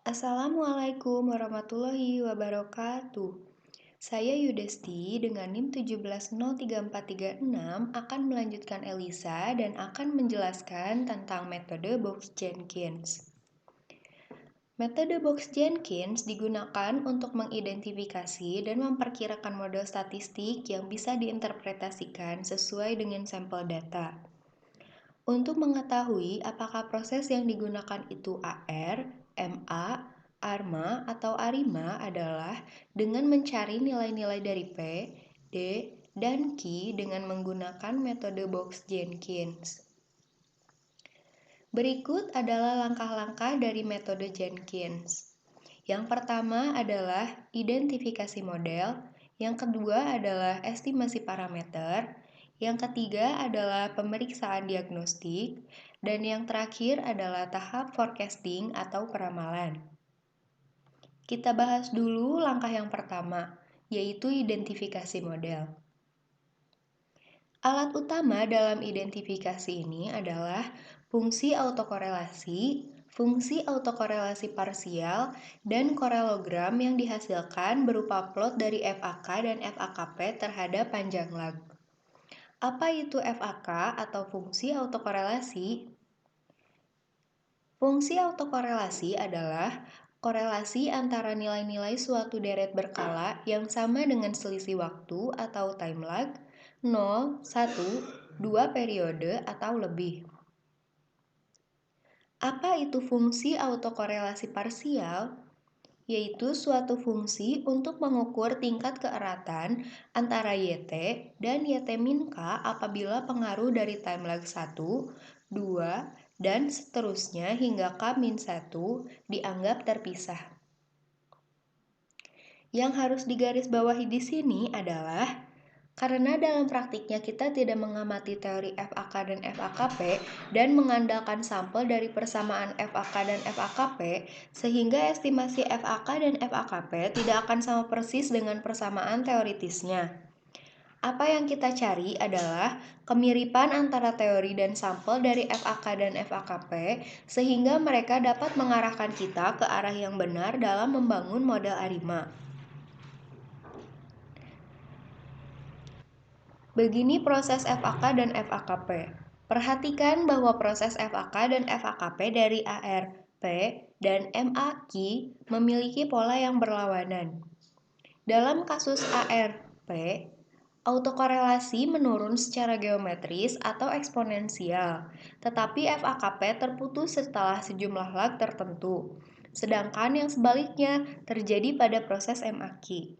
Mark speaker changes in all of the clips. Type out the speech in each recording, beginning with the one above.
Speaker 1: Assalamualaikum warahmatullahi wabarakatuh. Saya Yudesti dengan NIM 1703436 akan melanjutkan Elisa dan akan menjelaskan tentang metode Box-Jenkins. Metode Box-Jenkins digunakan untuk mengidentifikasi dan memperkirakan model statistik yang bisa diinterpretasikan sesuai dengan sampel data. Untuk mengetahui apakah proses yang digunakan itu AR, MA, ARMA, atau ARIMA adalah dengan mencari nilai-nilai dari P, D, dan Q dengan menggunakan metode Box-Jenkins. Berikut adalah langkah-langkah dari metode Jenkins. Yang pertama adalah identifikasi model, yang kedua adalah estimasi parameter, yang ketiga adalah pemeriksaan diagnostik, dan yang terakhir adalah tahap forecasting atau peramalan. Kita bahas dulu langkah yang pertama, yaitu identifikasi model. Alat utama dalam identifikasi ini adalah fungsi autokorelasi parsial, dan korelogram yang dihasilkan berupa plot dari FAK dan FAKP terhadap panjang lag. Apa itu FAK atau fungsi autokorelasi? Fungsi autokorelasi adalah korelasi antara nilai-nilai suatu deret berkala yang sama dengan selisih waktu atau time lag 0, 1, 2 periode atau lebih. Apa itu fungsi autokorelasi parsial? Yaitu suatu fungsi untuk mengukur tingkat keeratan antara YT dan YT min K apabila pengaruh dari time lag 1, 2, dan seterusnya hingga K min 1 dianggap terpisah. Yang harus digarisbawahi di sini adalah karena dalam praktiknya kita tidak mengamati teori FAK dan FAKP dan mengandalkan sampel dari persamaan FAK dan FAKP, sehingga estimasi FAK dan FAKP tidak akan sama persis dengan persamaan teoritisnya. Apa yang kita cari adalah kemiripan antara teori dan sampel dari FAK dan FAKP, sehingga mereka dapat mengarahkan kita ke arah yang benar dalam membangun model ARIMA. Begini proses FAK dan FAKP. Perhatikan bahwa proses FAK dan FAKP dari ARP dan MAQ memiliki pola yang berlawanan. Dalam kasus ARP, autokorelasi menurun secara geometris atau eksponensial, tetapi FAKP terputus setelah sejumlah lag tertentu, sedangkan yang sebaliknya terjadi pada proses MAQ.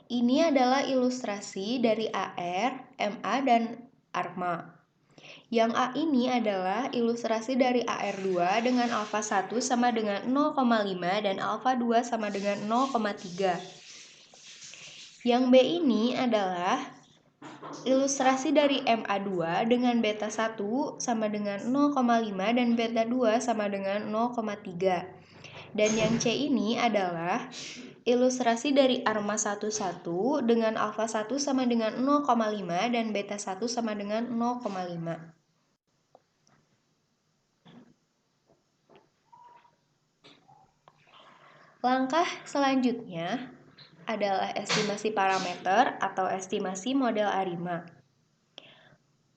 Speaker 1: Ini adalah ilustrasi dari AR, MA, dan ARMA. Yang A ini adalah ilustrasi dari AR2 dengan alfa 1 sama dengan 0,5 dan alfa 2 sama dengan 0,3. Yang B ini adalah ilustrasi dari MA2 dengan beta 1 sama dengan 0,5 dan beta 2 sama dengan 0,3. Dan yang C ini adalah ilustrasi dari ARMA 11 dengan alfa 1 sama dengan 0,5 dan beta 1 sama dengan 0,5. Langkah selanjutnya adalah estimasi parameter atau estimasi model ARIMA.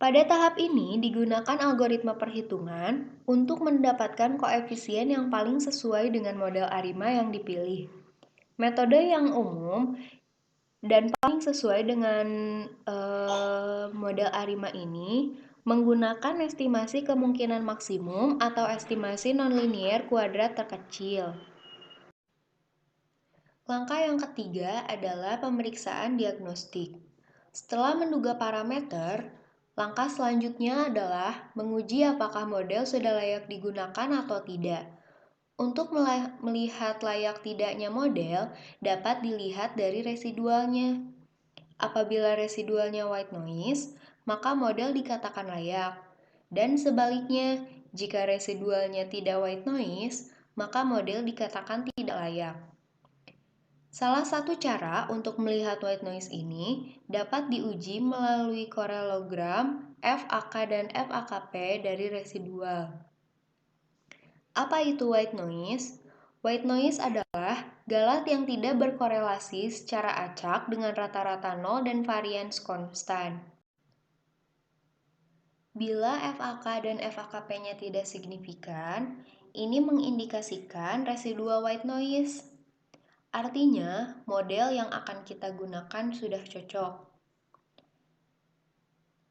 Speaker 1: Pada tahap ini digunakan algoritma perhitungan untuk mendapatkan koefisien yang paling sesuai dengan model ARIMA yang dipilih. Metode yang umum dan paling sesuai dengan model ARIMA ini menggunakan estimasi kemungkinan maksimum atau estimasi nonlinier kuadrat terkecil. Langkah yang ketiga adalah pemeriksaan diagnostik. Setelah menduga parameter, langkah selanjutnya adalah menguji apakah model sudah layak digunakan atau tidak. Untuk melihat layak tidaknya model dapat dilihat dari residualnya. Apabila residualnya white noise, maka model dikatakan layak. Dan sebaliknya, jika residualnya tidak white noise, maka model dikatakan tidak layak. Salah satu cara untuk melihat white noise ini dapat diuji melalui korelogram FAK dan FAKP dari residual. Apa itu white noise? White noise adalah galat yang tidak berkorelasi secara acak dengan rata-rata nol dan varians konstan. Bila FAK dan FAKP-nya tidak signifikan, ini mengindikasikan residual white noise. Artinya, model yang akan kita gunakan sudah cocok.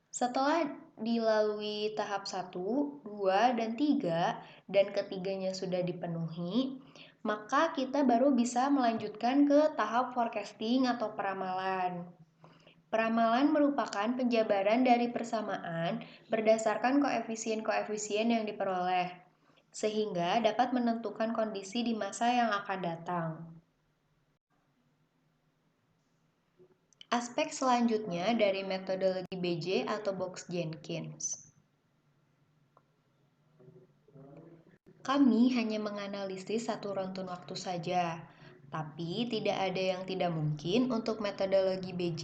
Speaker 1: Setelah dilalui tahap 1, 2, dan 3, dan ketiganya sudah dipenuhi, maka kita baru bisa melanjutkan ke tahap forecasting atau peramalan. Peramalan merupakan penjabaran dari persamaan berdasarkan koefisien-koefisien yang diperoleh, sehingga dapat menentukan kondisi di masa yang akan datang. Aspek selanjutnya dari metodologi BJ atau Box-Jenkins. Kami hanya menganalisis satu runtun waktu saja, tapi tidak ada yang tidak mungkin untuk metodologi BJ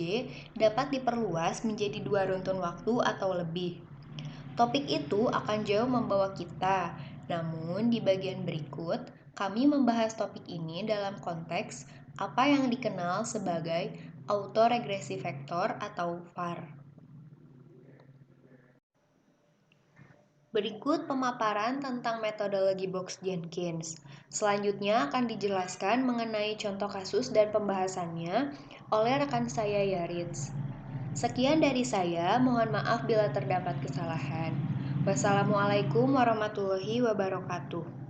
Speaker 1: dapat diperluas menjadi 2 runtun waktu atau lebih. Topik itu akan jauh membawa kita, namun di bagian berikut kami membahas topik ini dalam konteks apa yang dikenal sebagai autoregresi vektor atau VAR. Berikut pemaparan tentang metodologi Box-Jenkins. Selanjutnya akan dijelaskan mengenai contoh kasus dan pembahasannya oleh rekan saya Yaritz. Sekian dari saya, mohon maaf bila terdapat kesalahan. Wassalamualaikum warahmatullahi wabarakatuh.